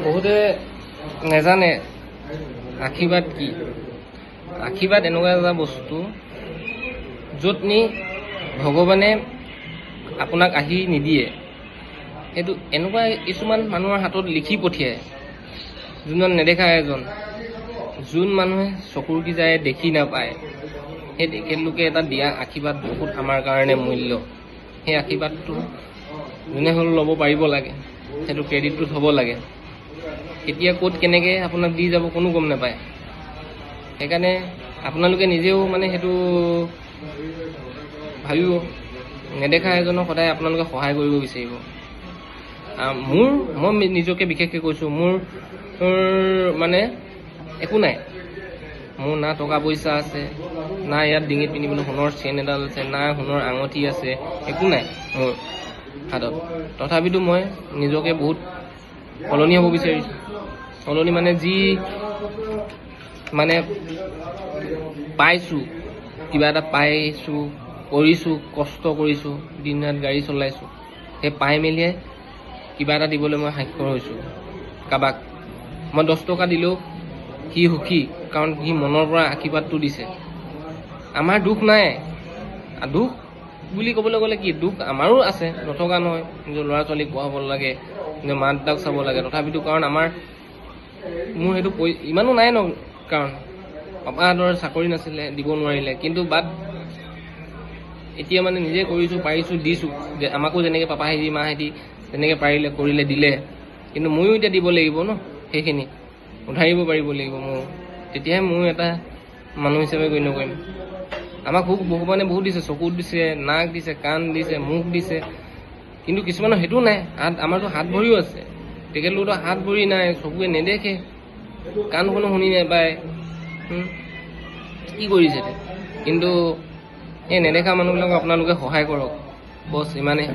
বহুতে নেজানে আশীৰ্বাদ কি। আশীৰ্বাদ এনেকুৱা এটা বস্তু য'ত নি ভগৱানে আপোনাক আহি নিদিয়ে, সেইটো এনেকুৱা কিছুমান মানুহৰ হাতত লিখি পঠিয়ায়। যোনজন নেদেখা এজন, যোন মানুহে চকুৰ কি যায় দেখি নাপায়, সেই তেখেতলোকে এটা দিয়া আশীৰ্বাদ বহুত আমাৰ কাৰণে মূল্য। সেই আশীৰ্বাদটো যোনে হ'লেও ল'ব পাৰিব লাগে, সেইটো ক্ৰেডিটটোত হ'ব লাগে। কেতিয়া ক'ত কেনেকৈ আপোনাক দি যাব কোনো গম নাপায়। সেইকাৰণে আপোনালোকে নিজেও মানে সেইটো ভাবিব, নেদেখা এজনক সদায় আপোনালোকে সহায় কৰিব বিচাৰিব। মই নিজকে বিশেষকৈ কৈছোঁ, মোৰ মানে একো নাই। মোৰ না টকা পইচা আছে, না ইয়াত ডিঙিত পিন্ধিবলৈ সোণৰ চেইন এডাল আছে, না সোণৰ আঙুঠি আছে, একো নাই মোৰ হাতত। তথাপিতো মই নিজকে বহুত সলনি হ'ব বিচাৰিছোঁ। সলনি মানে যি মানে পাইছোঁ, কিবা এটা পাইছোঁ, কৰিছোঁ, কষ্ট কৰিছোঁ, দিন ৰাত গাড়ী চলাইছোঁ, সেই পাই মেলিয়ে কিবা এটা দিবলৈ মই সাক্ষৰ হৈছোঁ কাৰোবাক। মই 10 টকা দিলেও সি সুখী, কাৰণ সি মনৰ পৰা আশীৰ্বাদটো দিছে। আমাৰ দুখ নাই। দুখ বুলি ক'বলৈ গ'লে কি, দুখ আমাৰো আছে, নথকা নহয়। নিজৰ ল'ৰা ছোৱালীক পঢ়াব লাগে, নিজৰ মা দেউতাক চাব লাগে। তথাপিতো কাৰণ মোৰ সেইটো ইমানো নাই ন, কাৰণ পাপাহঁতৰ চাকৰি নাছিলে, দিব নোৱাৰিলে। কিন্তু এতিয়া মানে নিজে কৰিছোঁ, পাৰিছোঁ, দিছোঁ। আমাকো যেনেকৈ পাপাহেঁতি মাহেঁতি তেনেকৈ পাৰিলে, কৰিলে, দিলে। কিন্তু ময়ো এতিয়া দিব লাগিব ন, সেইখিনি উধাৰিব পাৰিব লাগিব মোৰ। তেতিয়াহে ময়ো এটা মানুহ হিচাপে গণ্য কৰিম। আমাক ভগৱানে বহুত দিছে, চকু দিছে, নাক দিছে, কাণ দিছে, মুখ দিছে। কিন্তু কিছুমানৰ সেইটোও নাই। আমাৰতো হাত ভৰিও আছে, তেখেতলোকতো হাত ভৰি নাই, চকুৱে নেদেখে, কাণখনো শুনি নাপায়। কি কৰিছে? কিন্তু এই নেদেখা মানুহবিলাকক আপোনালোকে সহায় কৰক, বছ ইমানেই।